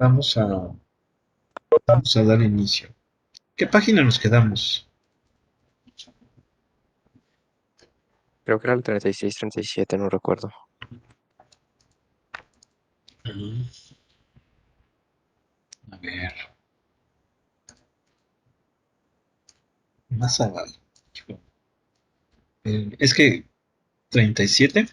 Vamos a, vamos a dar inicio. ¿Qué página nos quedamos? Creo que era el 36, 37, no recuerdo. A ver, más abajo. Es que 37. Más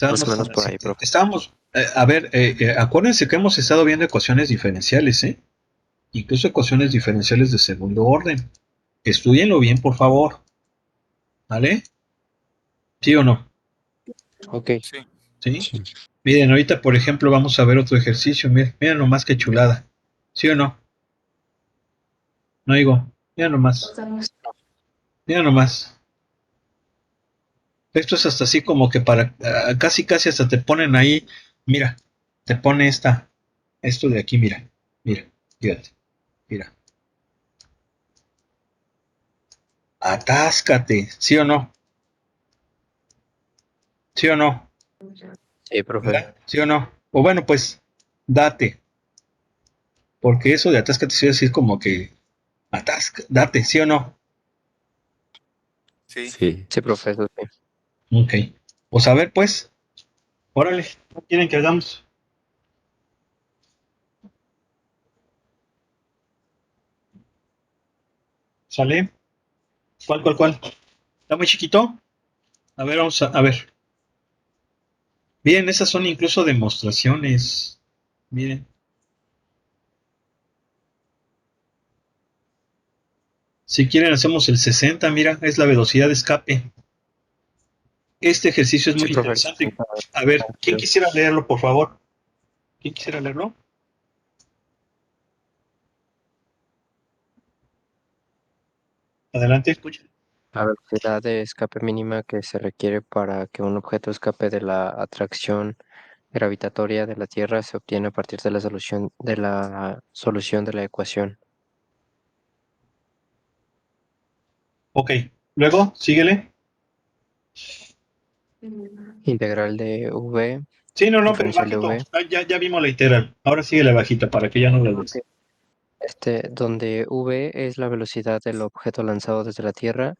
o Estábamos en menos el por ahí, profe. estábamos, a ver, acuérdense que hemos estado viendo ecuaciones diferenciales, ¿eh? Incluso ecuaciones diferenciales de segundo orden. Estudienlo bien, por favor, ¿vale? ¿Sí o no? Ok. Sí. ¿Sí? Sí. Miren, ahorita, por ejemplo, vamos a ver otro ejercicio. Miren nomás qué chulada. ¿Sí o no? No digo, miren nomás, miren nomás. Esto es hasta así como que para, casi casi hasta te ponen ahí, mira, te pone esto de aquí, mira, mira, fíjate, mira. Atáscate, ¿sí o no? ¿Sí o no? Sí, profe. ¿Verdad? ¿Sí o no? O bueno, pues, date, porque eso de atáscate sí es como que date, ¿sí o no? Sí. Sí. Sí, profe, eso sí. Ok. Pues a ver, pues, órale, ¿qué quieren que hagamos? ¿Sale? ¿Cuál? ¿Está muy chiquito? A ver, a ver. Bien, esas son incluso demostraciones. Miren. Si quieren hacemos el 60, mira, es la velocidad de escape. Este ejercicio es Sí, muy profe, el interesante. 60 A ver, ¿quién creo. quisiera leerlo, por favor? ¿Quién quisiera leerlo? Adelante, escucha. La velocidad de escape mínima que se requiere para que un objeto escape de la atracción gravitatoria de la Tierra se obtiene a partir de la solución de la ecuación Ok, luego, síguele. integral de V, Sí, no, pero diferencial de bajito. V. Ah, ya vimos la integral. Ahora síguele bajita para que ya no la Ok. des. Donde V es la velocidad del objeto lanzado desde la Tierra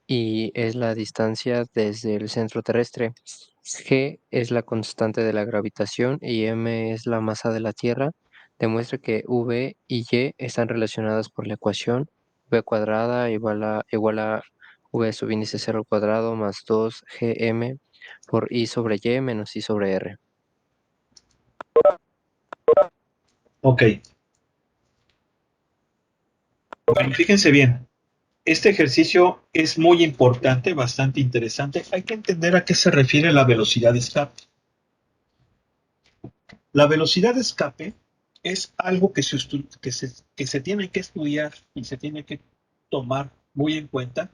y es la distancia desde el centro terrestre. G es la constante de la gravitación y m es la masa de la Tierra. Demuestra que v y y están relacionadas por la ecuación v cuadrada igual a v subíndice 0 al cuadrado más 2 gm por i sobre y menos i sobre r. Ok, bueno, fíjense bien. Este ejercicio es muy importante, bastante interesante. Hay que entender a qué se refiere la velocidad de escape. La velocidad de escape es algo que se tiene que estudiar y se tiene que tomar muy en cuenta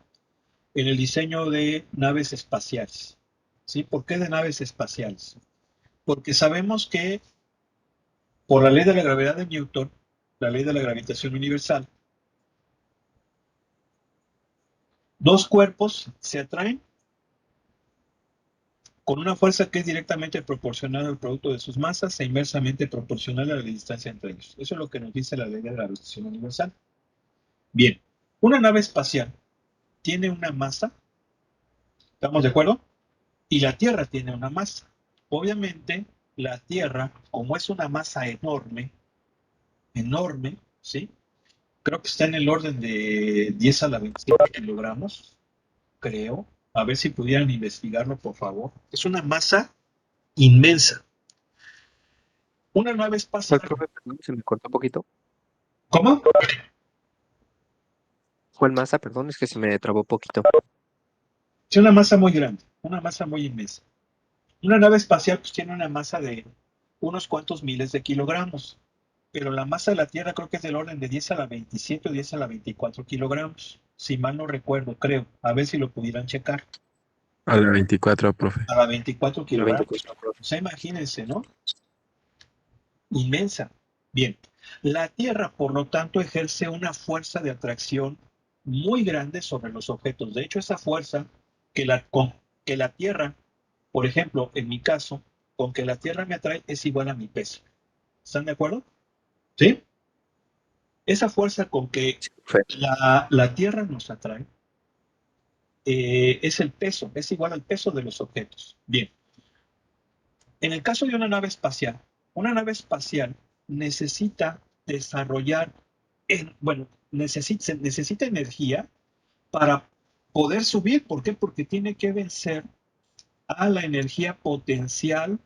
en el diseño de naves espaciales. ¿Sí? ¿Por qué de naves espaciales? Porque sabemos que por la ley de la gravedad de Newton, la ley de la gravitación universal, dos cuerpos se atraen con una fuerza que es directamente proporcional al producto de sus masas e inversamente proporcional a la distancia entre ellos. Eso es lo que nos dice la ley de la gravitación universal. Bien, una nave espacial tiene una masa, ¿estamos de acuerdo? Y la Tierra tiene una masa. Obviamente, la Tierra, como es una masa enorme, enorme, ¿sí? Creo que está en el orden de 10 a la 27 kilogramos, creo. A ver si pudieran investigarlo, por favor. Es una masa inmensa. Una nave ¿Cuál, espacial. profe? Perdón, se me cortó un poquito. ¿Cómo? ¿Cuál masa? Perdón, es que se me trabó un poquito. Es una masa muy grande, una masa muy inmensa. Una nave espacial pues tiene una masa de unos cuantos miles de kilogramos, pero la masa de la Tierra creo que es del orden de 10 a la 27 o 10 a la 24 kilogramos, si mal no recuerdo, creo. A ver si lo pudieran checar. A la 24, profe. A la 24 La kilogramos. 24, profe. O sea, imagínense, ¿no? Inmensa. Bien, la Tierra, por lo tanto, ejerce una fuerza de atracción muy grande sobre los objetos. De hecho, esa fuerza que la Tierra, por ejemplo, en mi caso, con que la Tierra me atrae es igual a mi peso. ¿Están de acuerdo? ¿Sí? Esa fuerza con que Sí, profe. la Tierra nos atrae es el peso, es igual al peso de los objetos. Bien, en el caso de una nave espacial necesita desarrollar, bueno, necesita energía para poder subir. ¿Por qué? Porque tiene que vencer a la energía potencial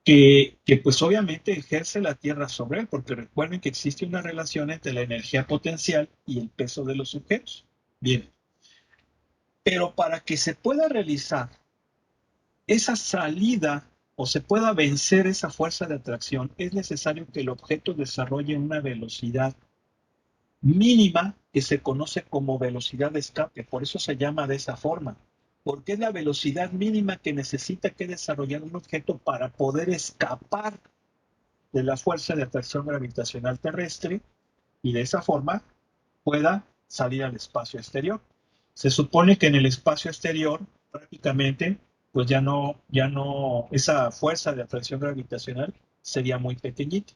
que pues obviamente ejerce la Tierra sobre él, porque recuerden que existe una relación entre la energía potencial y el peso de los objetos. Bien, pero para que se pueda realizar esa salida o se pueda vencer esa fuerza de atracción, es necesario que el objeto desarrolle una velocidad mínima que se conoce como velocidad de escape. Por eso se llama de esa forma, porque es la velocidad mínima que necesita que desarrollar un objeto para poder escapar de la fuerza de atracción gravitacional terrestre y de esa forma pueda salir al espacio exterior. Se supone que en el espacio exterior prácticamente pues ya no, esa fuerza de atracción gravitacional sería muy pequeñita.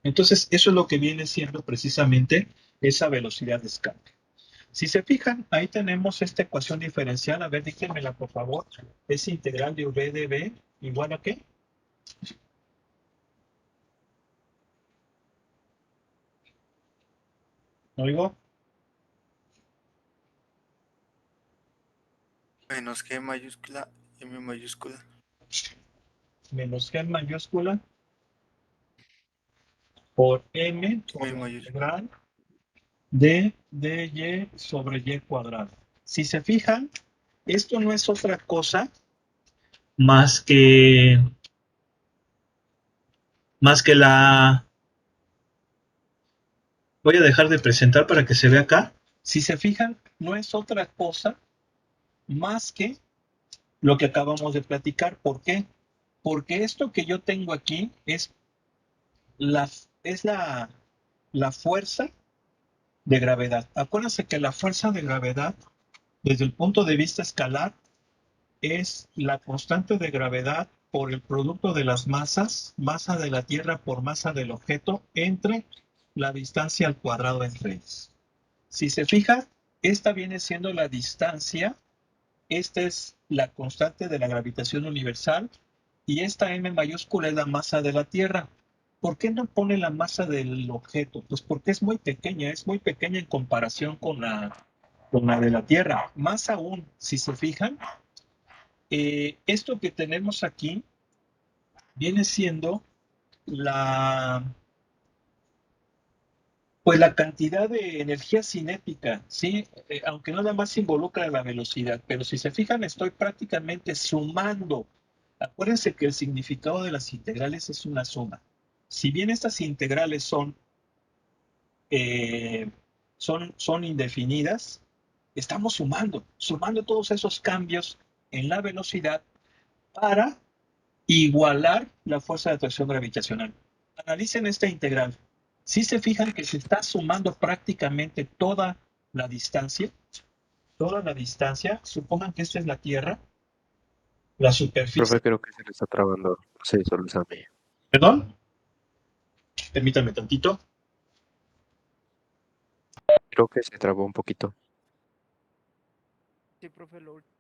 Entonces eso es lo que viene siendo precisamente esa velocidad de escape. Si se fijan, ahí tenemos esta ecuación diferencial. A ver, díganmela por favor. Es integral de v de b igual a ¿qué? ¿No digo? Menos G mayúscula, M mayúscula. Menos g mayúscula por m por M la mayúscula. integral de dy sobre y cuadrado. Si se fijan, esto no es otra cosa más que, más que la... Voy a dejar de presentar para que se vea acá. Si se fijan, no es otra cosa más que lo que acabamos de platicar. ¿Por qué? Porque esto que yo tengo aquí la, es la fuerza de gravedad. Acuérdense que la fuerza de gravedad, desde el punto de vista escalar, es la constante de gravedad por el producto de las masas, masa de la Tierra por masa del objeto, entre la distancia al cuadrado entre ellas. Si se fija, esta viene siendo la distancia, esta es la constante de la gravitación universal y esta m mayúscula es la masa de la Tierra. ¿Por qué no pone la masa del objeto? Pues porque es muy pequeña en comparación con la de la Tierra. Más aún, si se fijan, esto que tenemos aquí viene siendo la, pues la cantidad de energía cinética, ¿sí? Aunque nada más involucra la velocidad, pero si se fijan, estoy prácticamente sumando. Acuérdense que el significado de las integrales es una suma. Si bien estas integrales eh, son indefinidas, estamos sumando todos esos cambios en la velocidad para igualar la fuerza de atracción gravitacional. Analicen esta integral. Si se fijan que se está sumando prácticamente toda la distancia, supongan que esta es la Tierra, la superficie, Profe, creo que se le está trabando. Sí, solo es a mí. perdón, permítanme tantito. Creo que se trabó un poquito. Sí, profe, lo último.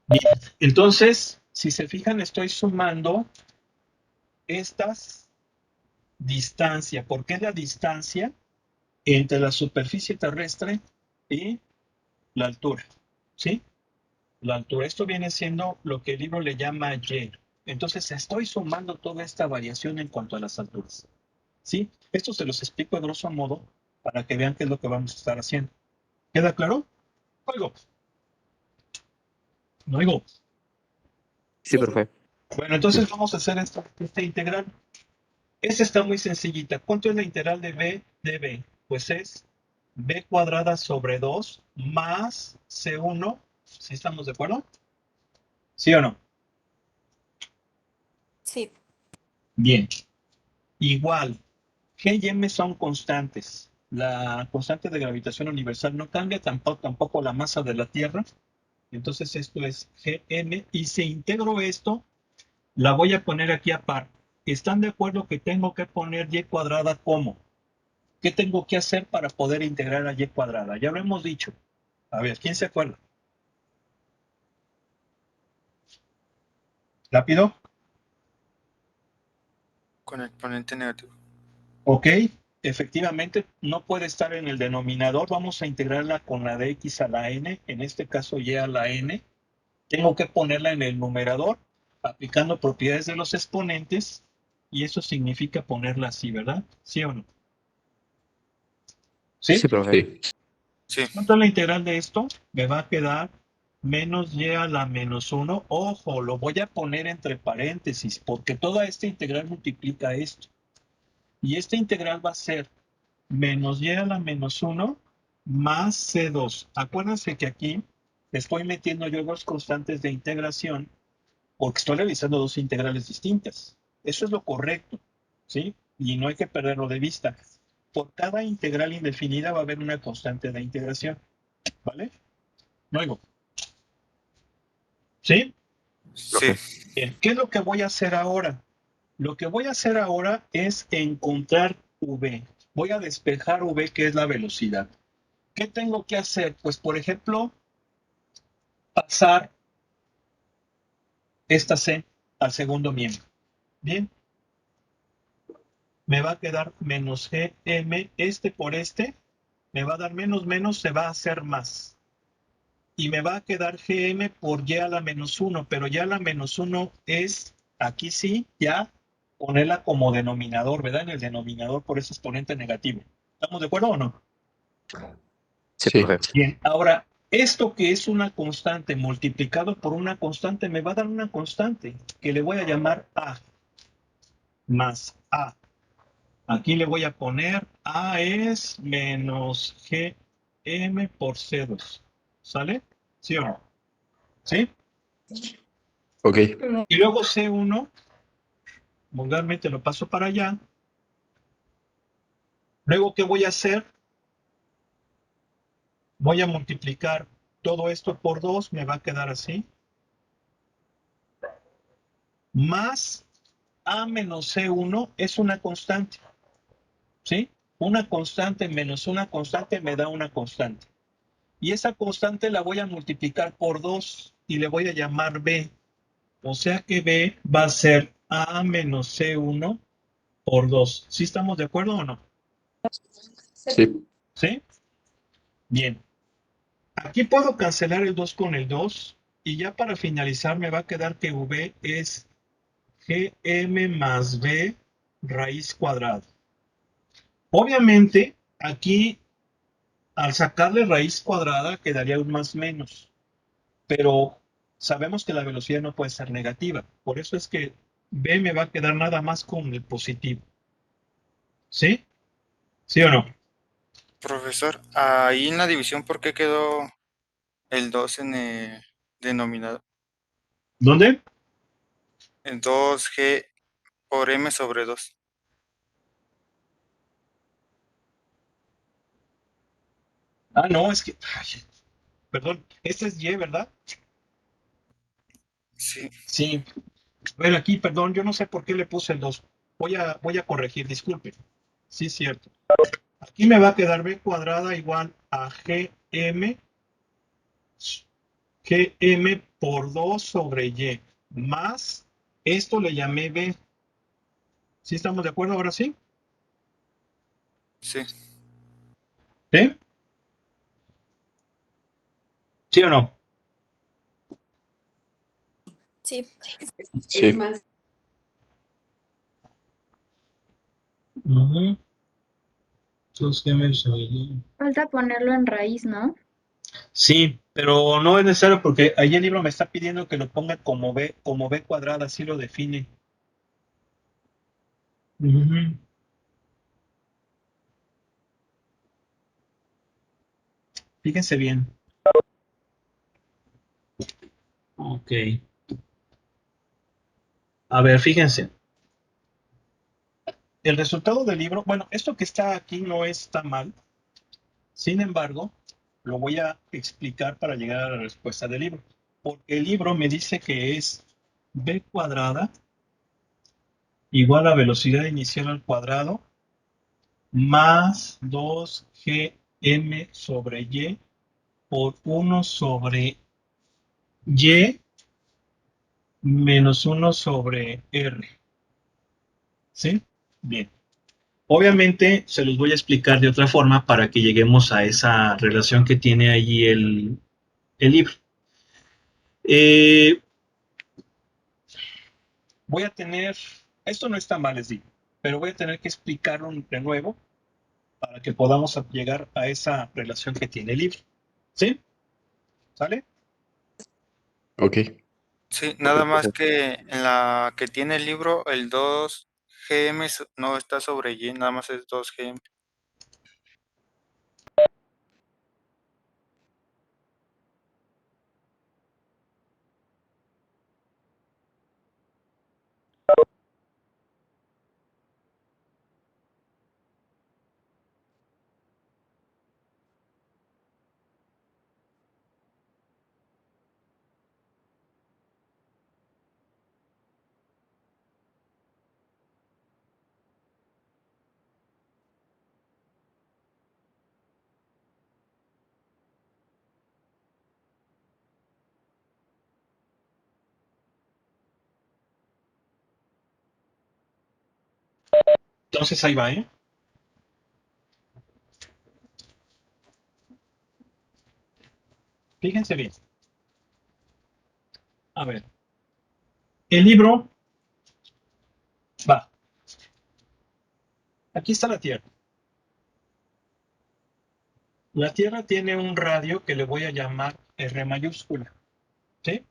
Bien, entonces, si se fijan, estoy sumando estas distancias. ¿Por qué la distancia entre la superficie terrestre y la altura? ¿Sí? La altura. Esto viene siendo lo que el libro le llama Y. Entonces estoy sumando toda esta variación en cuanto a las alturas. ¿Sí? Esto se los explico a grosso modo para que vean qué es lo que vamos a estar haciendo. ¿Queda claro? Oigo. No oigo. Sí, profe. Bueno, entonces vamos a hacer esta integral. Esta está muy sencillita. ¿Cuánto es la integral de b de b? Pues es b cuadrada sobre 2 más c1. ¿Sí estamos de acuerdo? ¿Sí o no? Sí. Bien. Igual, G y M son constantes. La constante de gravitación universal no cambia, tampoco la masa de la Tierra. Entonces esto es Gm. Y si integro esto, la voy a poner aquí aparte. ¿Están de acuerdo que tengo que poner y cuadrada como? ¿Qué tengo que hacer para poder integrar a y cuadrada? Ya lo hemos dicho. A ver, ¿quién se acuerda? ¿Rápido? Con exponente negativo. Ok. Efectivamente, no puede estar en el denominador. Vamos a integrarla con la de x a la n. En este caso, y a la n. Tengo que ponerla en el numerador, aplicando propiedades de los exponentes. Y eso significa ponerla así, ¿verdad? ¿Sí o no? ¿Sí? Sí, profe. Sí. Sí. ¿Cuánto es la integral de esto? Me va a quedar menos y a la menos 1. Ojo, lo voy a poner entre paréntesis porque toda esta integral multiplica esto. Y esta integral va a ser menos y a la menos 1 más C2. Acuérdense que aquí estoy metiendo yo dos constantes de integración porque estoy realizando dos integrales distintas. Eso es lo correcto, ¿sí? Y no hay que perderlo de vista. Por cada integral indefinida va a haber una constante de integración, ¿vale? No oigo. ¿Sí? Sí. Profe. Bien. ¿Qué es lo que voy a hacer ahora? Lo que voy a hacer ahora es encontrar V. Voy a despejar V, que es la velocidad. ¿Qué tengo que hacer? Pues, por ejemplo, pasar esta C al segundo miembro. Bien. Me va a quedar menos GM, este por este, me va a dar menos menos, se va a hacer más. Y me va a quedar GM por Y a la menos 1, pero Y a la menos 1 es, aquí sí, ya ponerla como denominador, ¿verdad? En el denominador por ese exponente negativo. ¿Estamos de acuerdo o no? Sí, Sí. profe. Bien, ahora, esto que es una constante multiplicado por una constante me va a dar una constante que le voy a llamar A más A. Aquí le voy a poner A es menos GM por C2. ¿Sale? ¿Sí o no? ¿Sí? Ok. Y luego C1, vulgarmente lo paso para allá. Luego, ¿qué voy a hacer? Voy a multiplicar todo esto por 2, me va a quedar así. Más A menos C1 es una constante. ¿Sí? Una constante menos una constante me da una constante. Y esa constante la voy a multiplicar por 2 y le voy a llamar B. O sea que B va a ser A menos C1 por 2. ¿Sí estamos de acuerdo o no? Sí. ¿Sí? Bien. Aquí puedo cancelar el 2 con el 2 y ya para finalizar me va a quedar que V es Gm más B raíz cuadrada. Obviamente, aquí al sacarle raíz cuadrada quedaría un más menos, pero sabemos que la velocidad no puede ser negativa. Por eso es que B me va a quedar nada más con el positivo. ¿Sí? ¿Sí o no? Profesor, ahí en la división, ¿por qué quedó el 2 en el denominador? ¿Dónde? El 2G por M sobre 2. Ah, no, es que, ay, perdón, este es Y, ¿verdad? Sí. Sí. A ver, aquí, perdón, yo no sé por qué le puse el 2. Voy a corregir, disculpe. Sí, es cierto. Aquí me va a quedar B cuadrada igual a Gm por 2 sobre Y, más, esto le llamé B. ¿Sí estamos de acuerdo ahora sí? Sí. ¿Sí? ¿Sí o no? Sí. Sí. Ujú. Entonces, ¿qué me salió? Falta ponerlo en raíz, ¿no? Sí, pero no es necesario porque ahí el libro me está pidiendo que lo ponga como B cuadrada, así lo define. Ujú. Fíjense bien. Ok. A ver, fíjense. El resultado del libro, bueno, esto que está aquí no está mal. Sin embargo, lo voy a explicar para llegar a la respuesta del libro. Porque el libro me dice que es B cuadrada igual a velocidad inicial al cuadrado más 2gm sobre y por 1 sobre y menos 1 sobre r. ¿Sí? Bien. Obviamente se los voy a explicar de otra forma para que lleguemos a esa relación que tiene allí el libro. Eh, voy a tener, esto no está mal, les digo, pero voy a tener que explicarlo de nuevo para que podamos llegar a esa relación que tiene el libro. ¿Sí? ¿Sale? Ok. Sí, nada más que en la que tiene el libro, el 2GM no está sobre Y, nada más es 2GM. Entonces ahí va, ¿eh? Fíjense bien. A ver. El libro va. Aquí está la Tierra. La Tierra tiene un radio que le voy a llamar R mayúscula. ¿Sí?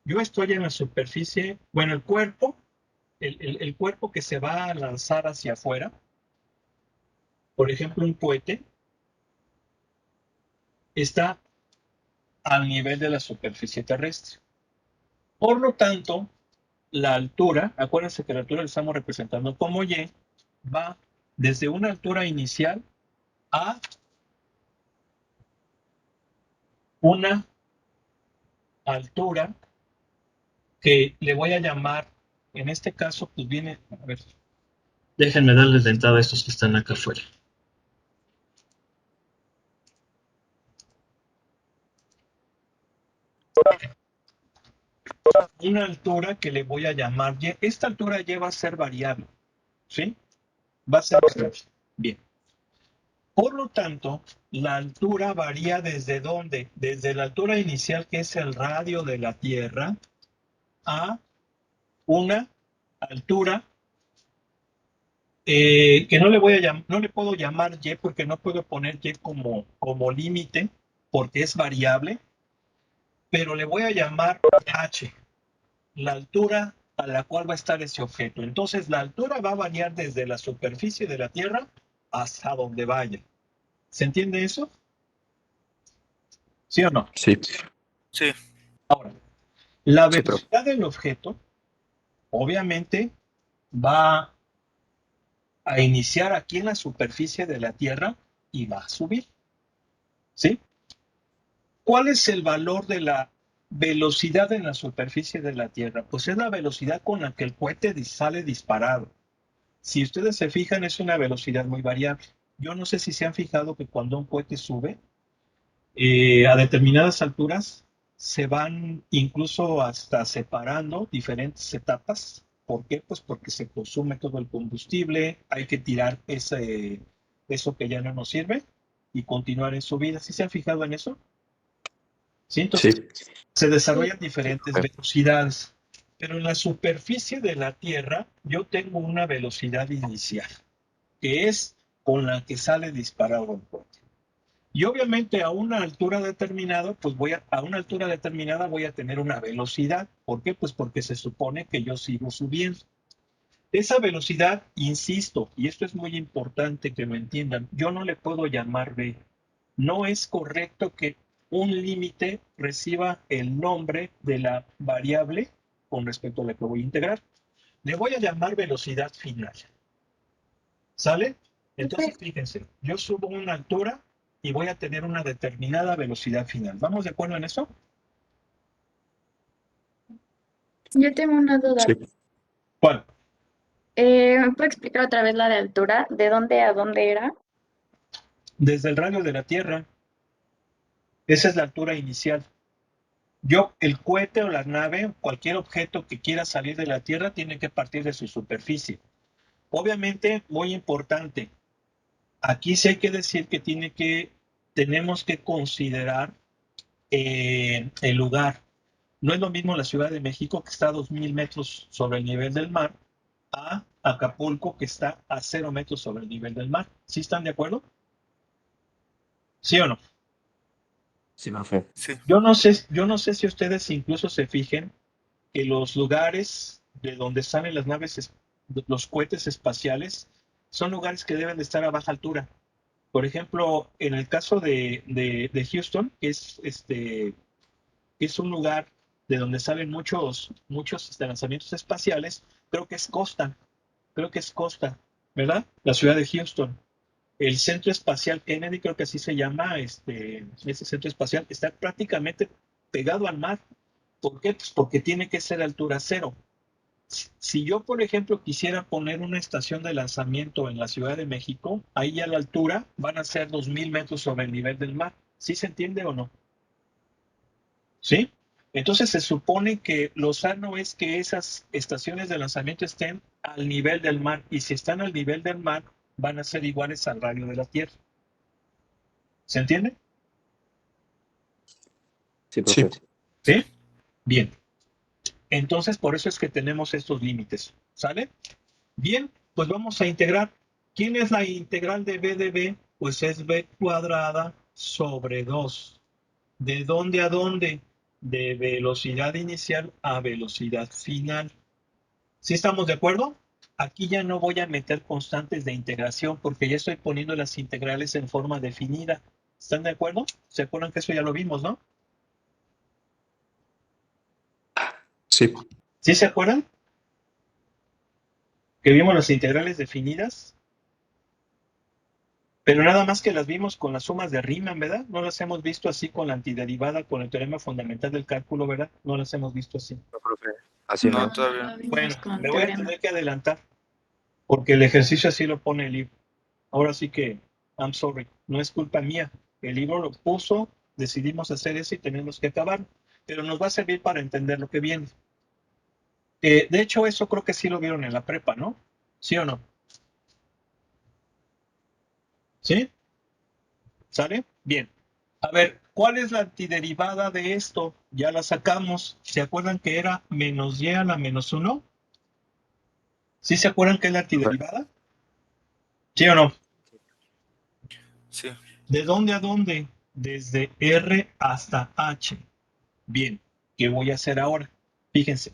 Yo estoy en la superficie, bueno, el cuerpo, el cuerpo que se va a lanzar hacia afuera, por ejemplo, un cohete, está al nivel de la superficie terrestre. Por lo tanto, la altura, acuérdense que la altura la estamos representando como Y, va desde una altura inicial a una altura que le voy a llamar, en este caso, pues viene, a ver, déjenme darles de entrada a estos que están acá afuera. Una altura que le voy a llamar Y. Esta altura Y va a ser variable, ¿sí? Va a ser variable. Bien. Por lo tanto, la altura varía desde dónde? Desde la altura inicial, que es el radio de la Tierra, a una altura que no le puedo llamar Y porque no puedo poner Y como límite porque es variable, pero le voy a llamar H, la altura a la cual va a estar ese objeto. Entonces, la altura va a variar desde la superficie de la Tierra hasta donde vaya. ¿Se entiende eso? ¿Sí o no? Sí. Sí, Ahora, la Sí, pero velocidad del objeto, obviamente, va a iniciar aquí en la superficie de la Tierra y va a subir. ¿Sí? ¿Cuál es el valor de la velocidad en la superficie de la Tierra? Pues es la velocidad con la que el cohete sale disparado. Si ustedes se fijan, es una velocidad muy variable. Yo no sé si se han fijado que cuando un cohete sube, a determinadas alturas se van incluso hasta separando diferentes etapas. ¿Por qué? Pues porque se consume todo el combustible, hay que tirar eso que ya no nos sirve y continuar en su vida. ¿Sí se han fijado en eso? Sí, Sí. entonces se desarrollan diferentes ok. velocidades. Pero en la superficie de la Tierra yo tengo una velocidad inicial, que es con la que sale disparado el cohete. Y obviamente a una altura determinada, pues a una altura determinada voy a tener una velocidad. ¿Por qué? Pues porque se supone que yo sigo subiendo. Esa velocidad, insisto, y esto es muy importante que lo entiendan, yo no le puedo llamar v. No es correcto que un límite reciba el nombre de la variable con respecto a la que voy a integrar. Le voy a llamar velocidad final. ¿Sale? Entonces, fíjense, yo subo una altura y voy a tener una determinada velocidad final. ¿Vamos de acuerdo en eso? Yo tengo una duda. Sí. ¿Cuál? ¿Me puede explicar otra vez la de altura? ¿De dónde a dónde era? Desde el radio de la Tierra. Esa es la altura inicial. El cohete o la nave, cualquier objeto que quiera salir de la Tierra, tiene que partir de su superficie. Obviamente, muy importante, aquí sí hay que decir que tenemos que considerar el lugar. No es lo mismo la Ciudad de México, que está a 2.000 metros sobre el nivel del mar, a Acapulco, que está a 0 metros sobre el nivel del mar. ¿Sí están de acuerdo? ¿Sí o no? Sí, profe. Sí. Yo no sé si ustedes incluso se fijen que los lugares de donde salen las naves, los cohetes espaciales, son lugares que deben de estar a baja altura. Por ejemplo, en el caso de Houston, que es un lugar de donde salen muchos lanzamientos espaciales, creo que es costa, ¿verdad? La ciudad de Houston. El Centro Espacial Kennedy, creo que así se llama, ese centro espacial, está prácticamente pegado al mar. ¿Por qué? Pues porque tiene que ser altura cero. Si yo, por ejemplo, quisiera poner una estación de lanzamiento en la Ciudad de México, ahí a la altura van a ser 2.000 metros sobre el nivel del mar. ¿Sí se entiende o no? ¿Sí? Entonces se supone que lo sano es que esas estaciones de lanzamiento estén al nivel del mar, y si están al nivel del mar, van a ser iguales al radio de la Tierra. ¿Se entiende? Sí, profe. ¿Sí? Bien. Entonces, por eso es que tenemos estos límites. ¿Sale? Bien, pues vamos a integrar. ¿Quién es la integral de b de b? Pues es b cuadrada sobre 2. ¿De dónde a dónde? De velocidad inicial a velocidad final. ¿Sí estamos de acuerdo? Aquí ya no voy a meter constantes de integración porque ya estoy poniendo las integrales en forma definida. ¿Están de acuerdo? ¿Se acuerdan que eso ya lo vimos, no? Sí. ¿Sí se acuerdan? Que vimos las integrales definidas. Pero nada más que las vimos con las sumas de Riemann, ¿verdad? No las hemos visto así con la antiderivada, con el teorema fundamental del cálculo, ¿verdad? No las hemos visto así. No, profe. Así No, no. todavía La no. vimos Bueno, con me voy a teorema. tener que adelantar, porque el ejercicio así lo pone el libro. Ahora sí que, I'm sorry, no es culpa mía. El libro lo puso, decidimos hacer eso y tenemos que acabar. Pero nos va a servir para entender lo que viene. De hecho, eso creo que sí lo vieron en la prepa, ¿no? ¿Sí o no? ¿Sí? ¿Sale? Bien. A ver, ¿cuál es la antiderivada de esto? Ya la sacamos. ¿Se acuerdan que era menos y a la menos 1? ¿Sí se acuerdan que es la antiderivada? ¿Sí o no? Sí. ¿De dónde a dónde? Desde R hasta H. Bien, ¿qué voy a hacer ahora? Fíjense.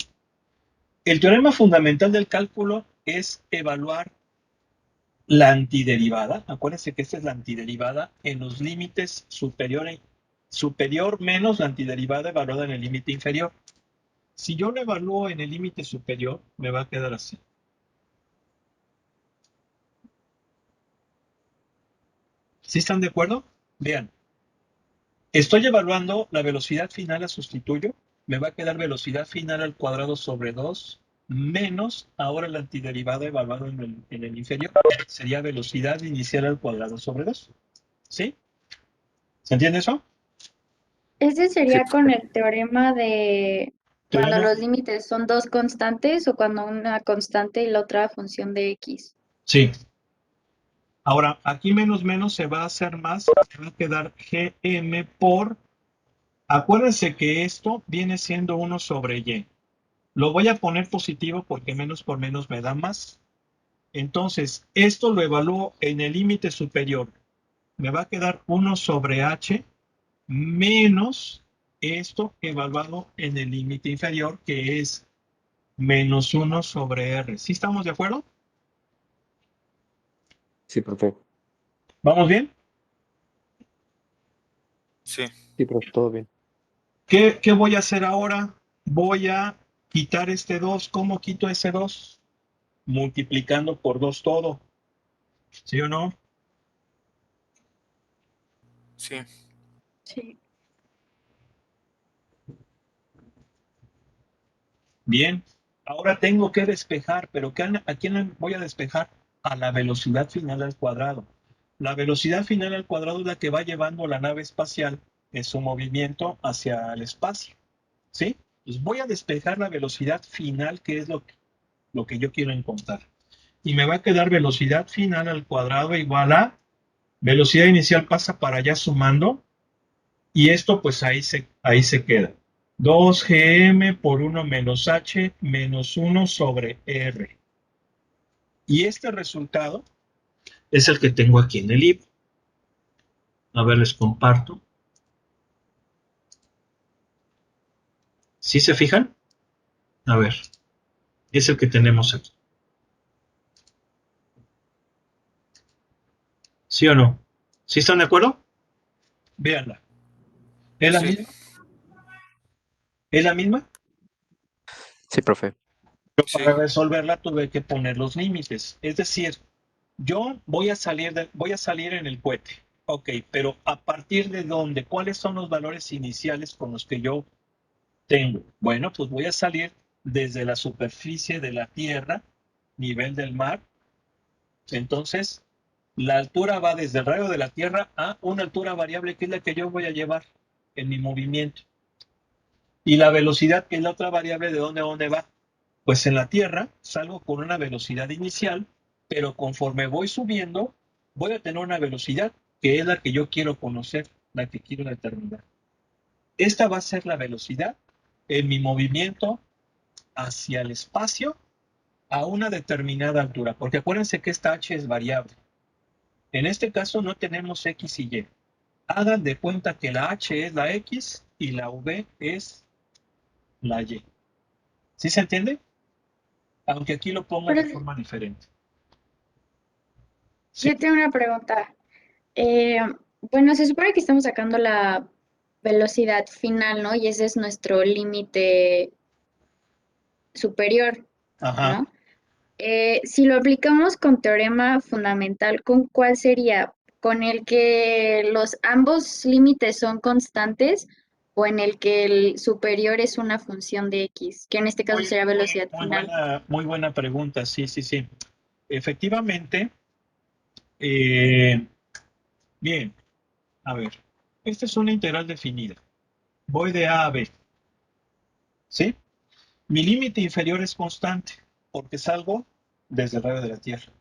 El teorema fundamental del cálculo es evaluar la antiderivada. Acuérdense que esta es la antiderivada en los límites superior menos la antiderivada evaluada en el límite inferior. Si yo lo evalúo en el límite superior, me va a quedar así. ¿Sí están de acuerdo? Vean, estoy evaluando la velocidad final, la sustituyo, me va a quedar velocidad final al cuadrado sobre 2 menos ahora la antiderivada evaluada en el inferior. Sería velocidad inicial al cuadrado sobre 2. ¿Sí? ¿Se entiende eso? Ese Sí, sería con profe. el teorema de cuando Teorema. los límites son dos constantes o cuando una constante y la otra función de x. Sí. Ahora, aquí menos se va a hacer más, se va a quedar gm por, acuérdense que esto viene siendo 1 sobre y. Lo voy a poner positivo porque menos por menos me da más. Entonces, esto lo evalúo en el límite superior. me va a quedar 1 sobre h menos esto evaluado en el límite inferior, que es menos 1 sobre r. ¿Sí estamos de acuerdo? Sí, profe. ¿Vamos bien? Sí. Sí, profe, todo bien. ¿Qué voy a hacer ahora? Voy a quitar este 2. ¿Cómo quito ese 2? Multiplicando por 2 todo. ¿Sí o no? Sí. Sí. Bien. Ahora tengo que despejar, pero ¿a quién voy a despejar? A la velocidad final al cuadrado. La velocidad final al cuadrado es la que va llevando la nave espacial en su movimiento hacia el espacio. ¿Sí? Pues voy a despejar la velocidad final, que es lo que yo quiero encontrar. Y me va a quedar velocidad final al cuadrado igual a velocidad inicial pasa para allá sumando, y esto pues ahí se queda. 2gm por 1 menos h menos 1 sobre r. Y este resultado es el que tengo aquí en el libro. A ver, les comparto. ¿Sí se fijan? A ver, es el que tenemos aquí. ¿Sí o no? ¿Sí están de acuerdo? Véanla. ¿Es la Sí. misma? ¿Es la misma? Sí, profe. Pero Sí. para resolverla tuve que poner los límites. Es decir, yo voy a salir en el cohete. Ok, pero ¿a partir de dónde? ¿Cuáles son los valores iniciales con los que yo tengo? Bueno, pues voy a salir desde la superficie de la Tierra, nivel del mar. Entonces, la altura va desde el radio de la Tierra a una altura variable que es la que yo voy a llevar en mi movimiento. Y la velocidad, que es la otra variable, ¿de dónde a dónde va? Pues en la Tierra salgo con una velocidad inicial, pero conforme voy subiendo, voy a tener una velocidad que es la que yo quiero conocer, la que quiero determinar. Esta va a ser la velocidad en mi movimiento hacia el espacio a una determinada altura, porque acuérdense que esta h es variable. En este caso no tenemos x y y. Hagan de cuenta que la h es la x y la v es la y. ¿Sí se entiende? Aunque aquí lo pongo Pero de forma diferente. ¿Sí? yo tengo una pregunta. Eh, bueno, se supone que estamos sacando la velocidad final, ¿no? Y ese es nuestro límite superior, Ajá. ¿no? Si lo aplicamos con teorema fundamental, ¿con cuál sería? ¿Con el que los ambos límites son constantes o en el que el superior es una función de x, que en este caso sería velocidad final? Muy buena pregunta, sí, sí, sí. Efectivamente, eh, bien, a ver, esta es una integral definida. Voy de A a B, ¿sí? Mi límite inferior es constante, porque salgo desde el radio de la Tierra,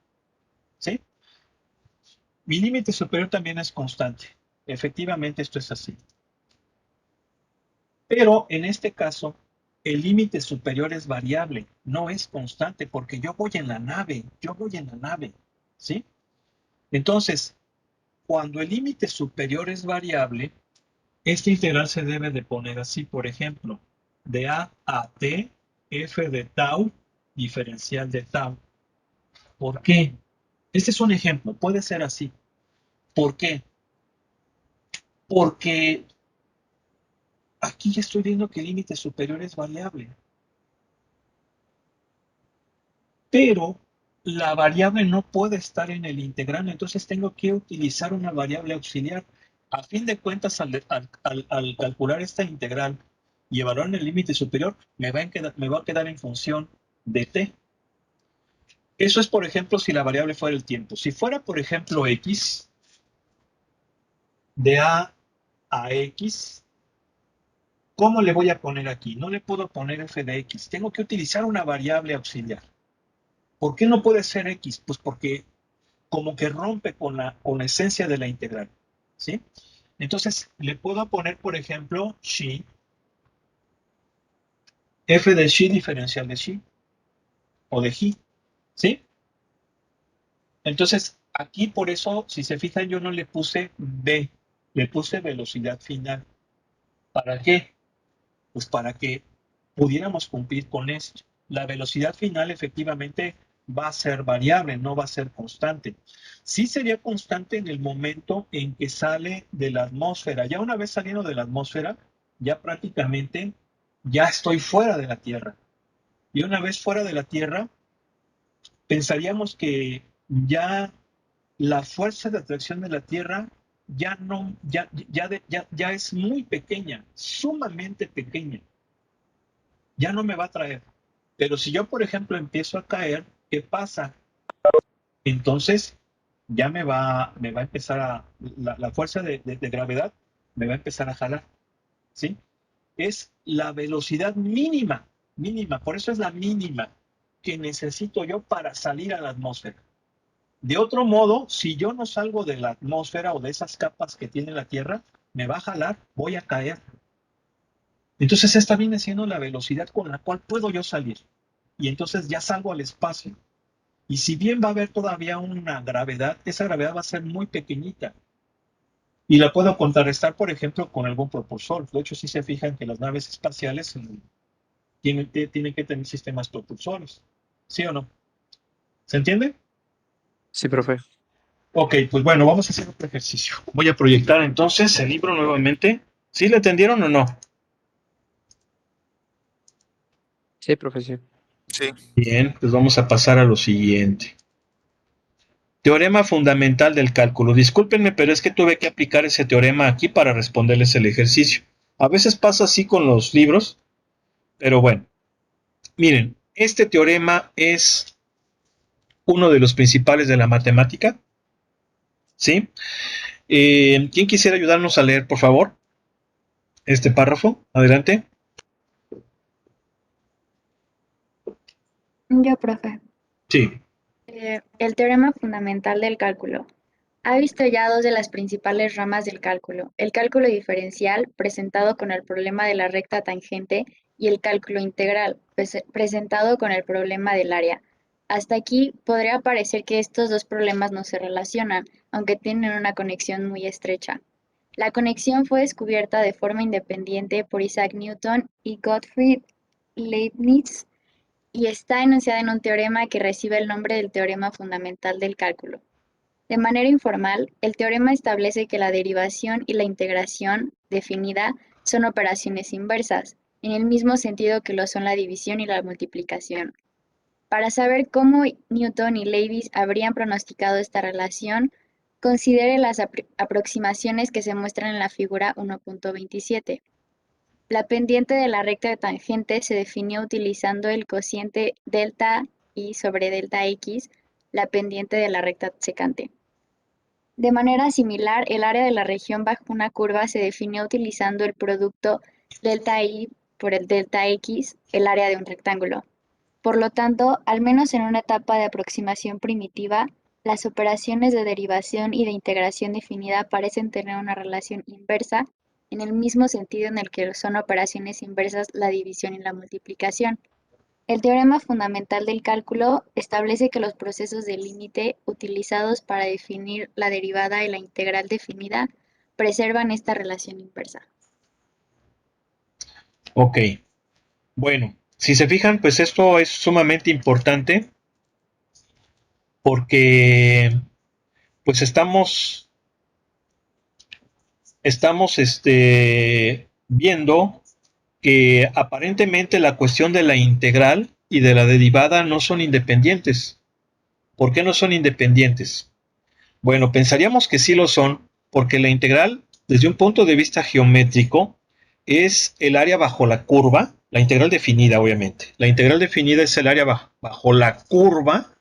¿sí? Mi límite superior también es constante. Efectivamente, esto es así. Pero en este caso, el límite superior es variable, no es constante, porque yo voy en la nave, ¿sí? Entonces, cuando el límite superior es variable, esta integral se debe de poner así, por ejemplo, de a t, f de tau, diferencial de tau. ¿Por qué? Este es un ejemplo, puede ser así. ¿Por qué? Porque aquí ya estoy viendo que el límite superior es variable, pero la variable no puede estar en el integrando, entonces tengo que utilizar una variable auxiliar. A fin de cuentas, al calcular esta integral y evaluar en el límite superior, me va a quedar en función de t. Eso es, por ejemplo, si la variable fuera el tiempo. Si fuera, por ejemplo, x, de a x, ¿cómo le voy a poner aquí? No le puedo poner f de x, tengo que utilizar una variable auxiliar. ¿Por qué no puede ser x? Pues porque como que rompe con la esencia de la integral, ¿sí? Entonces, le puedo poner, por ejemplo, xi, f de xi diferencial de xi, o de xi, ¿sí? Entonces, Aquí por eso, si se fijan, yo no le puse v, le puse velocidad final. ¿Para qué? Pues para que pudiéramos cumplir con esto. La velocidad final efectivamente va a ser variable, no va a ser constante. Sí sería constante en el momento en que sale de la atmósfera. Ya una vez saliendo de la atmósfera, ya prácticamente ya estoy fuera de la Tierra. Y una vez fuera de la Tierra, pensaríamos que ya la fuerza de atracción de la Tierra ya no, ya es muy pequeña, sumamente pequeña. Ya no me va a traer. Pero si yo, por ejemplo, empiezo a caer, ¿qué pasa? Entonces ya me va a empezar la fuerza de gravedad me va a empezar a jalar, ¿sí? Es la velocidad mínima, mínima, por eso es la mínima que necesito yo para salir a la atmósfera. De otro modo, si yo no salgo de la atmósfera o de esas capas que tiene la Tierra, me va a jalar, voy a caer. Entonces esta viene siendo la velocidad con la cual puedo yo salir. Y entonces ya salgo al espacio. Y si bien va a haber todavía una gravedad, esa gravedad va a ser muy pequeñita. Y la puedo contrarrestar, por ejemplo, con algún propulsor. De hecho, si se fijan que las naves espaciales tienen que tener sistemas propulsores. ¿Sí o no? ¿Se entiende? Sí, profe. Ok, pues bueno, vamos a hacer otro ejercicio. Voy a proyectar entonces el libro nuevamente. ¿Sí le entendieron o no? Sí, profe, sí. Sí. Bien, pues vamos a pasar a lo siguiente. Teorema fundamental del cálculo. Discúlpenme, pero es que tuve que aplicar ese teorema aquí para responderles el ejercicio. A veces pasa así con los libros, pero bueno. Miren, este teorema es uno de los principales de la matemática, ¿sí? ¿Quién quisiera ayudarnos a leer, por favor, este párrafo? Adelante. Yo, profe. Sí. El teorema fundamental del cálculo. Ha visto ya dos de las principales ramas del cálculo: el cálculo diferencial, presentado con el problema de la recta tangente, y el cálculo integral, presentado con el problema del área. Hasta aquí podría parecer que estos dos problemas no se relacionan, aunque tienen una conexión muy estrecha. La conexión fue descubierta de forma independiente por Isaac Newton y Gottfried Leibniz y está enunciada en un teorema que recibe el nombre del teorema fundamental del cálculo. De manera informal, el teorema establece que la derivación y la integración definida son operaciones inversas, en el mismo sentido que lo son la división y la multiplicación. Para saber cómo Newton y Leibniz habrían pronosticado esta relación, considere las aproximaciones que se muestran en la figura 1.27. La pendiente de la recta tangente se definió utilizando el cociente delta y sobre delta x, la pendiente de la recta secante. De manera similar, el área de la región bajo una curva se definió utilizando el producto delta y por el delta x, el área de un rectángulo. Por lo tanto, al menos en una etapa de aproximación primitiva, las operaciones de derivación y de integración definida parecen tener una relación inversa, en el mismo sentido en el que son operaciones inversas la división y la multiplicación. El teorema fundamental del cálculo establece que los procesos de límite utilizados para definir la derivada y la integral definida preservan esta relación inversa. Ok. Bueno, si se fijan, pues esto es sumamente importante porque pues estamos viendo que aparentemente la cuestión de la integral y de la derivada no son independientes. ¿Por qué no son independientes? Bueno, pensaríamos que sí lo son, porque la integral, desde un punto de vista geométrico, es el área bajo la curva, la integral definida, obviamente. La integral definida es el área bajo la curva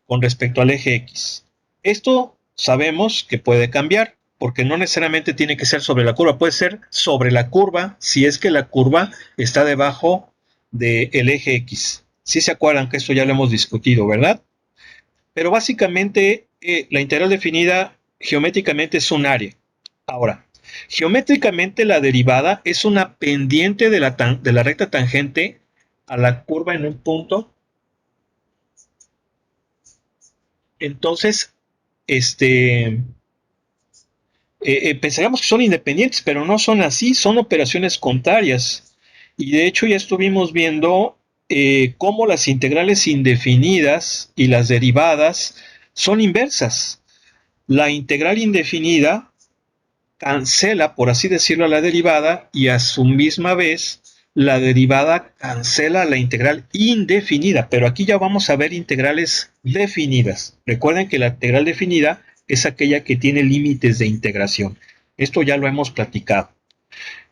con respecto al eje X. Esto sabemos que puede cambiar, porque no necesariamente tiene que ser sobre la curva, puede ser sobre la curva si es que la curva está debajo del eje X. Si se acuerdan que esto ya lo hemos discutido, ¿verdad? Pero básicamente la integral definida geométricamente es un área. Ahora, geométricamente la derivada es una pendiente de la recta tangente a la curva en un punto Entonces, pensaríamos que son independientes, pero no son así, son operaciones contrarias. Y de hecho ya estuvimos viendo cómo las integrales indefinidas y las derivadas son inversas. La integral indefinida cancela, por así decirlo, a la derivada, y a su misma vez la derivada cancela la integral indefinida, pero aquí ya vamos a ver integrales definidas. Recuerden que la integral definida es aquella que tiene límites de integración. Esto ya lo hemos platicado.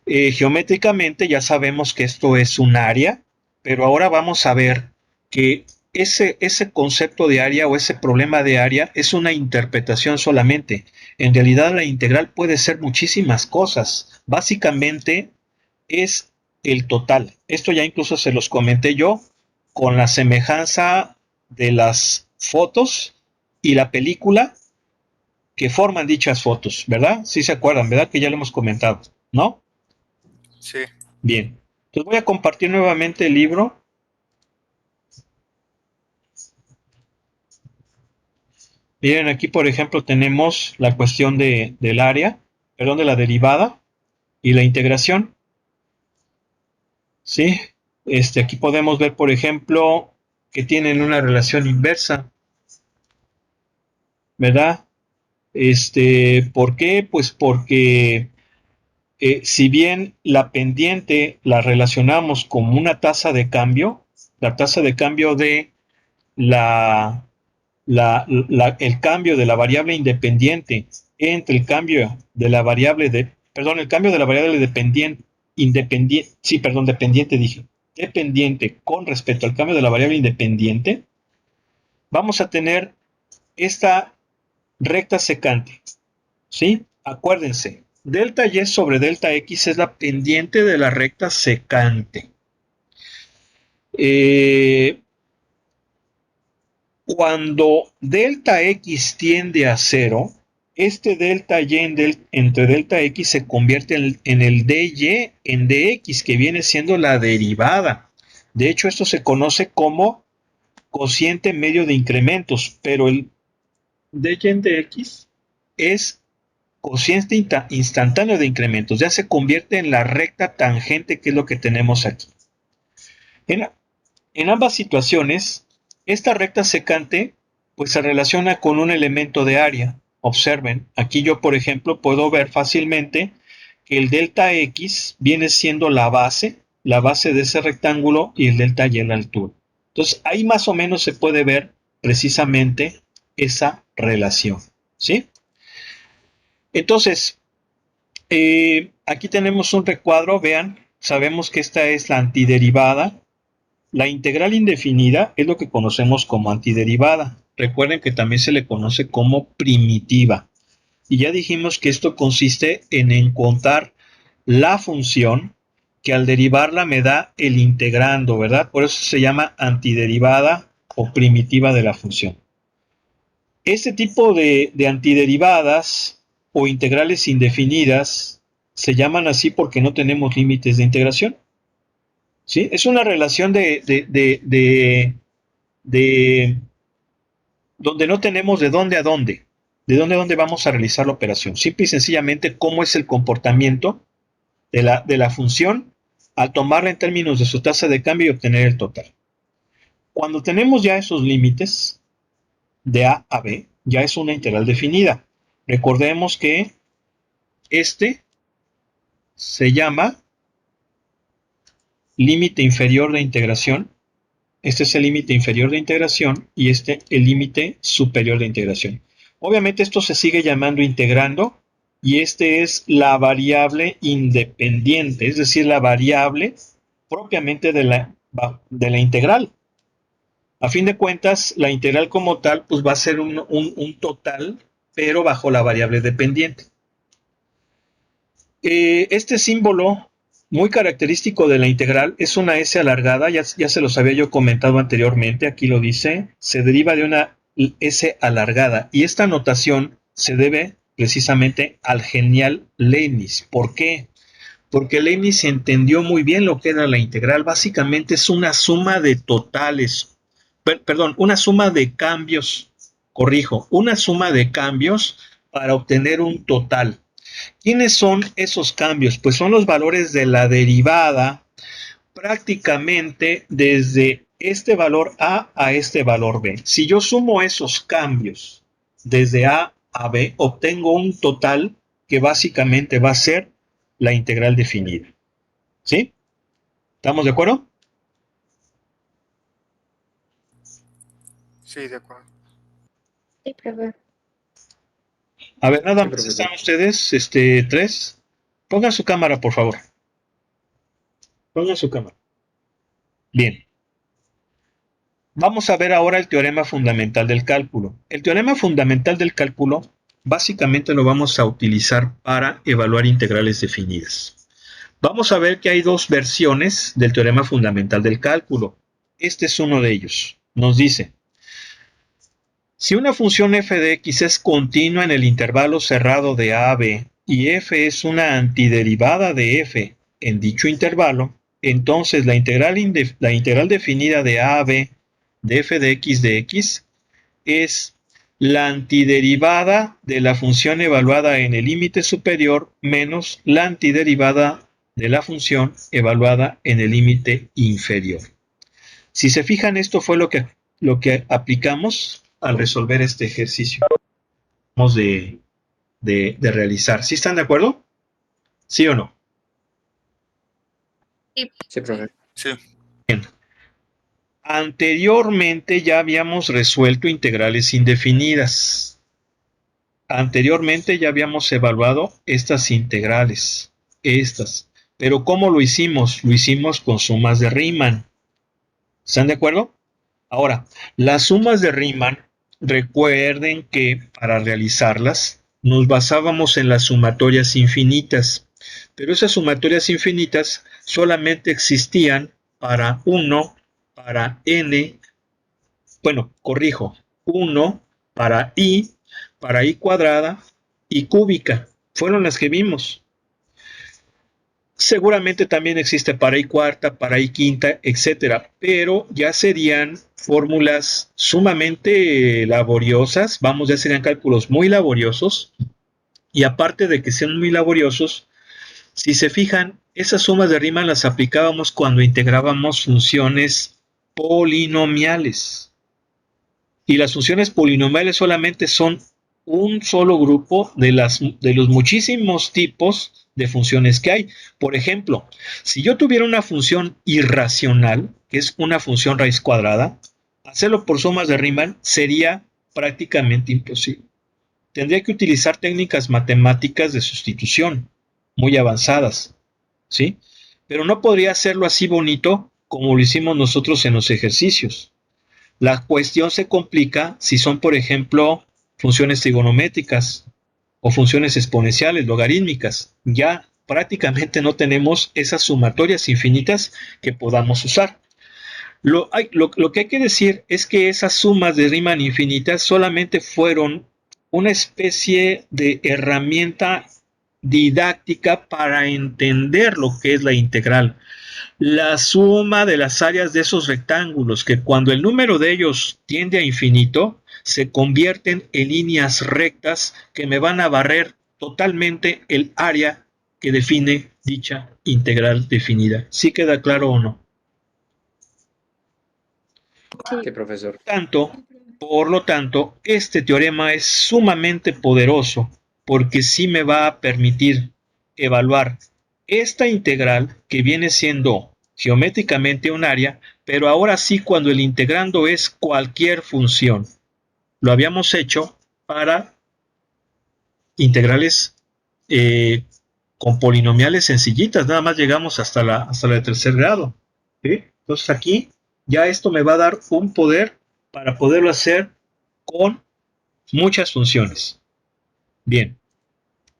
Geométricamente ya sabemos que esto es un área, pero ahora vamos a ver que ese concepto de área o ese problema de área es una interpretación solamente. En realidad la integral puede ser muchísimas cosas. Básicamente es el total. Esto ya incluso se los comenté yo con la semejanza de las fotos y la película que forman dichas fotos, ¿verdad? Sí se acuerdan, ¿verdad? Que ya lo hemos comentado, ¿no? Sí. Bien. Entonces voy a compartir nuevamente el libro. Miren, aquí por ejemplo tenemos la cuestión del área, perdón, de la derivada y la integración. ¿Sí? Aquí podemos ver, por ejemplo, que tienen una relación inversa, ¿verdad? ¿Por qué? Pues porque si bien la pendiente la relacionamos como una tasa de cambio, la tasa de cambio de el cambio de la variable independiente entre el cambio de la variable el cambio de la variable dependiente con respecto al cambio de la variable independiente, vamos a tener esta recta secante, ¿sí? Acuérdense, delta y sobre delta x es la pendiente de la recta secante. Cuando delta x tiende a 0, este delta y entre delta x se convierte en el dy en dx, que viene siendo la derivada. De hecho, esto se conoce como cociente medio de incrementos, pero el dy en dx es cociente instantáneo de incrementos, ya se convierte en la recta tangente, que es lo que tenemos aquí. En ambas situaciones, esta recta secante pues se relaciona con un elemento de área. Observen, aquí yo por ejemplo puedo ver fácilmente que el delta x viene siendo la base de ese rectángulo, y el delta y en la altura. Entonces ahí más o menos se puede ver precisamente esa relación, ¿sí? Entonces, aquí tenemos un recuadro, vean, sabemos que esta es la antiderivada. La integral indefinida es lo que conocemos como antiderivada. Recuerden que también se le conoce como primitiva. Y ya dijimos que esto consiste en encontrar la función que al derivarla me da el integrando, ¿verdad? Por eso se llama antiderivada o primitiva de la función. Este tipo de antiderivadas o integrales indefinidas se llaman así porque no tenemos límites de integración. ¿Sí? Es una relación de donde no tenemos de dónde a dónde, de dónde a dónde vamos a realizar la operación. Simple y sencillamente cómo es el comportamiento de la función al tomarla en términos de su tasa de cambio y obtener el total. Cuando tenemos ya esos límites de A a B, ya es una integral definida. Recordemos que este se llama límite inferior de integración. Este es el límite inferior de integración y este el límite superior de integración. Obviamente esto se sigue llamando integrando, y este es la variable independiente, es decir, la variable propiamente de la integral. A fin de cuentas, la integral como tal pues va a ser un total, pero bajo la variable dependiente. Este símbolo muy característico de la integral es una S alargada, ya se los había yo comentado anteriormente, aquí lo dice, se deriva de una S alargada, y esta notación se debe precisamente al genial Leibniz. ¿Por qué? Porque Leibniz entendió muy bien lo que era la integral. Básicamente es una suma de totales, una suma de cambios corrijo, una suma de cambios para obtener un total. ¿Quiénes son esos cambios? Pues son los valores de la derivada prácticamente desde este valor A a este valor B. Si yo sumo esos cambios desde A a B, obtengo un total que básicamente va a ser la integral definida. ¿Sí? ¿Estamos de acuerdo? Sí, de acuerdo. Sí, profe. A ver, nada Sí, más profesor. están ustedes, tres. Pongan su cámara, por favor. Pongan su cámara. Bien. Vamos a ver ahora el teorema fundamental del cálculo. El teorema fundamental del cálculo básicamente lo vamos a utilizar para evaluar integrales definidas. Vamos a ver que hay dos versiones del teorema fundamental del cálculo. Este es uno de ellos. Nos dice, si una función f de x es continua en el intervalo cerrado de a a b y f es una antiderivada de f en dicho intervalo, entonces la integral definida de a a b de f de x es la antiderivada de la función evaluada en el límite superior menos la antiderivada de la función evaluada en el límite inferior. Si se fijan, esto fue lo que aplicamos al resolver este ejercicio de realizar. ¿Sí están de acuerdo? ¿Sí o no? Sí, profe. Sí. Anteriormente ya habíamos resuelto integrales indefinidas. Anteriormente ya habíamos evaluado estas integrales. Pero ¿cómo lo hicimos? Lo hicimos con sumas de Riemann. ¿Están de acuerdo? Ahora, las sumas de Riemann, recuerden que para realizarlas nos basábamos en las sumatorias infinitas, pero esas sumatorias infinitas solamente existían para 1, para n, bueno, corrijo, 1 para i cuadrada y cúbica. Fueron las que vimos. Seguramente también existe para i cuarta, para i quinta, etcétera, pero ya serían fórmulas sumamente laboriosas, vamos, ya serían cálculos muy laboriosos, y aparte de que sean muy laboriosos, si se fijan, esas sumas de Riemann las aplicábamos cuando integrábamos funciones polinomiales. Y las funciones polinomiales solamente son un solo grupo de los muchísimos tipos de funciones que hay. Por ejemplo, si yo tuviera una función irracional, que es una función raíz cuadrada, hacerlo por sumas de Riemann sería prácticamente imposible. Tendría que utilizar técnicas matemáticas de sustitución muy avanzadas, ¿sí? Pero no podría hacerlo así bonito como lo hicimos nosotros en los ejercicios. La cuestión se complica si son, por ejemplo, funciones trigonométricas o funciones exponenciales, logarítmicas. Ya prácticamente no tenemos esas sumatorias infinitas que podamos usar. Lo que hay que decir es que esas sumas de Riemann infinitas solamente fueron una especie de herramienta didáctica para entender lo que es la integral. La suma de las áreas de esos rectángulos, que cuando el número de ellos tiende a infinito, se convierten en líneas rectas que me van a barrer totalmente el área que define dicha integral definida. ¿Sí queda claro o no? Sí, profesor. Por lo tanto, este teorema es sumamente poderoso porque sí me va a permitir evaluar esta integral que viene siendo geométricamente un área, pero ahora sí cuando el integrando es cualquier función. Lo habíamos hecho para integrales con polinomiales sencillitas, nada más llegamos hasta la de tercer grado. ¿Sí? Entonces aquí ya esto me va a dar un poder para poderlo hacer con muchas funciones. Bien,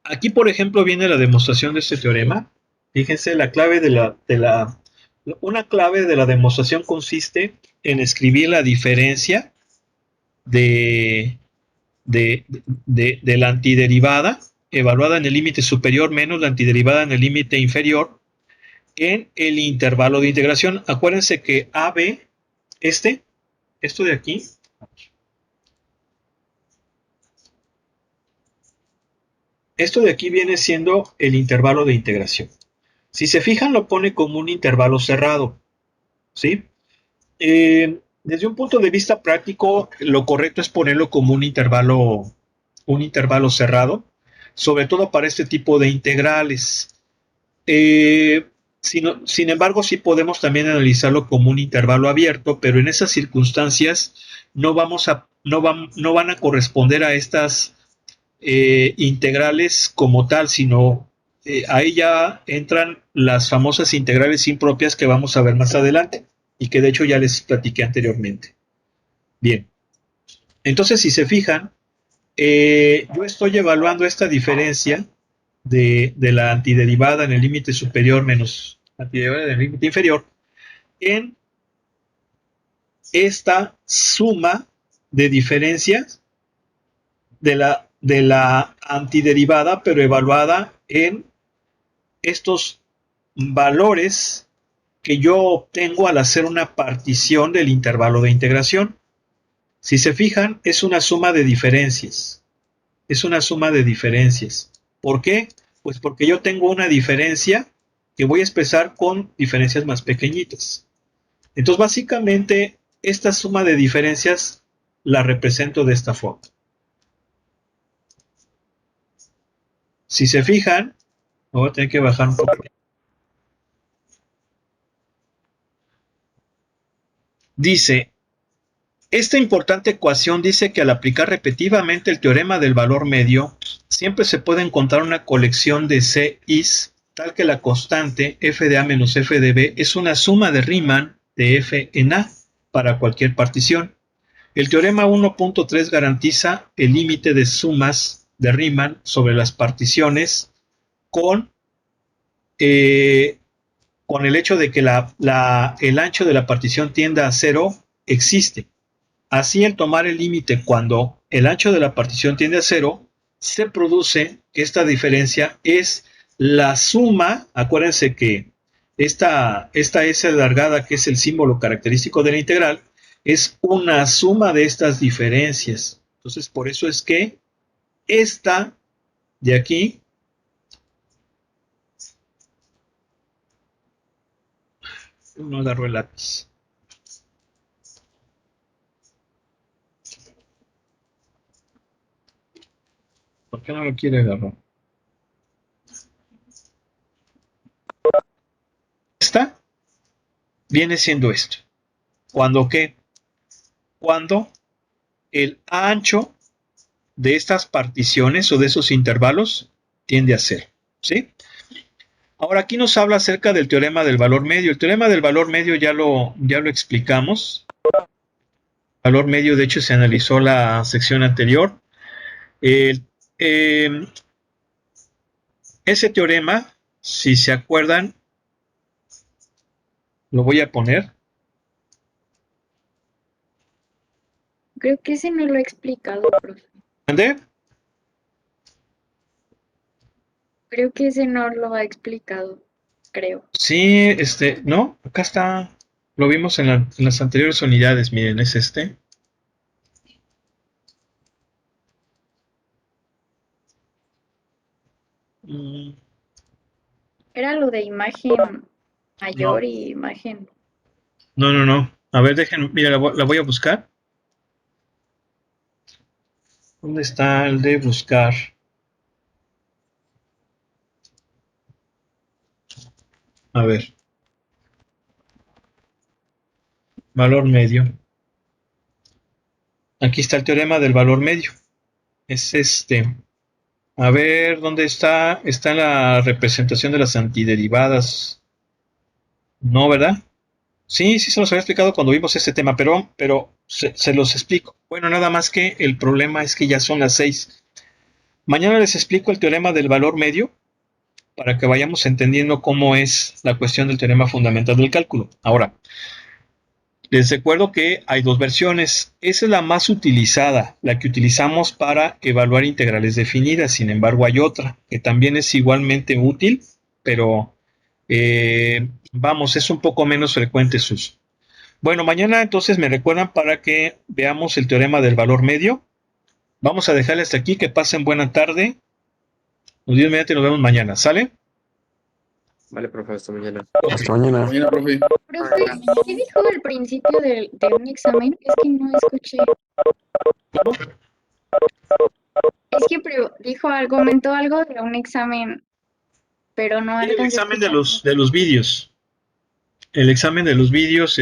aquí por ejemplo viene la demostración de este teorema. Fíjense, una clave de la demostración consiste en escribir la diferencia de la antiderivada evaluada en el límite superior menos la antiderivada en el límite inferior en el intervalo de integración. Acuérdense que AB, esto de aquí, Esto de aquí viene siendo el intervalo de integración. Si se fijan, lo pone como un intervalo cerrado, ¿sí? Desde un punto de vista práctico, lo correcto es ponerlo como un intervalo cerrado, sobre todo para este tipo de integrales. Sin embargo, sí podemos también analizarlo como un intervalo abierto, pero en esas circunstancias no van a corresponder a estas integrales como tal, sino ahí ya entran las famosas integrales impropias que vamos a ver más adelante y que de hecho ya les platiqué anteriormente. Bien, entonces si se fijan, yo estoy evaluando esta diferencia de la antiderivada en el límite superior menos antiderivada en el límite inferior en esta suma de diferencias de la antiderivada, pero evaluada en estos valores que yo obtengo al hacer una partición del intervalo de integración. Si se fijan, es una suma de diferencias. Es una suma de diferencias. ¿Por qué? Pues porque yo tengo una diferencia que voy a expresar con diferencias más pequeñitas. Entonces, básicamente, esta suma de diferencias la represento de esta forma. Si se fijan, voy a tener que bajar un poco. Dice, esta importante ecuación dice que al aplicar repetitivamente el teorema del valor medio, siempre se puede encontrar una colección de CIs tal que la constante f de A menos f de B es una suma de Riemann de f en A para cualquier partición. El teorema 1.3 garantiza el límite de sumas de Riemann sobre las particiones con el hecho de que el ancho de la partición tienda a 0 existe. Así, al tomar el límite cuando el ancho de la partición tiende a 0, se produce que esta diferencia es la suma. Acuérdense que esta S alargada, que es el símbolo característico de la integral, es una suma de estas diferencias. Entonces, por eso es que esta de aquí no agarro el lápiz. ¿Por qué no lo quiere agarrar? Esta viene siendo esto. ¿Cuándo qué? Cuando el ancho de estas particiones o de esos intervalos tiende a 0, ¿sí? Ahora aquí nos habla acerca del teorema del valor medio. El teorema del valor medio ya lo explicamos. El valor medio, de hecho, se analizó la sección anterior. Ese teorema, si se acuerdan, lo voy a poner. Creo que ese no lo he explicado, profe. ¿Dónde? Creo que ese no lo ha explicado, creo. Sí, no, acá está. Lo vimos en las anteriores unidades, miren, es este. Era lo de imagen mayor No. y imagen. No. A ver, mira, la voy a buscar. ¿Dónde está el de buscar? A ver. Valor medio. Aquí está el teorema del valor medio. Es este. A ver, ¿dónde está? Está en la representación de las antiderivadas. No, ¿verdad? Sí, se los había explicado cuando vimos este tema, pero se los explico. Bueno, nada más que el problema es que ya son las 6. Mañana les explico el teorema del valor medio para que vayamos entendiendo cómo es la cuestión del teorema fundamental del cálculo. Ahora, les recuerdo que hay dos versiones. Esa es la más utilizada, la que utilizamos para evaluar integrales definidas. Sin embargo, hay otra que también es igualmente útil, pero vamos, es un poco menos frecuente su uso. Bueno, mañana entonces me recuerdan para que veamos el teorema del valor medio. Vamos a dejarles hasta aquí. Que pasen buena tarde Dios mediante, nos vemos mañana. ¿Sale? Vale, profe, hasta mañana. Hasta mañana. Mañana, profe. Profe, ¿qué dijo al principio de un examen? Es que no escuché. ¿Cómo? Es que dijo algo, comentó algo de un examen, pero no El alcancé a examen escuchar. de los vídeos. El examen de los vídeos,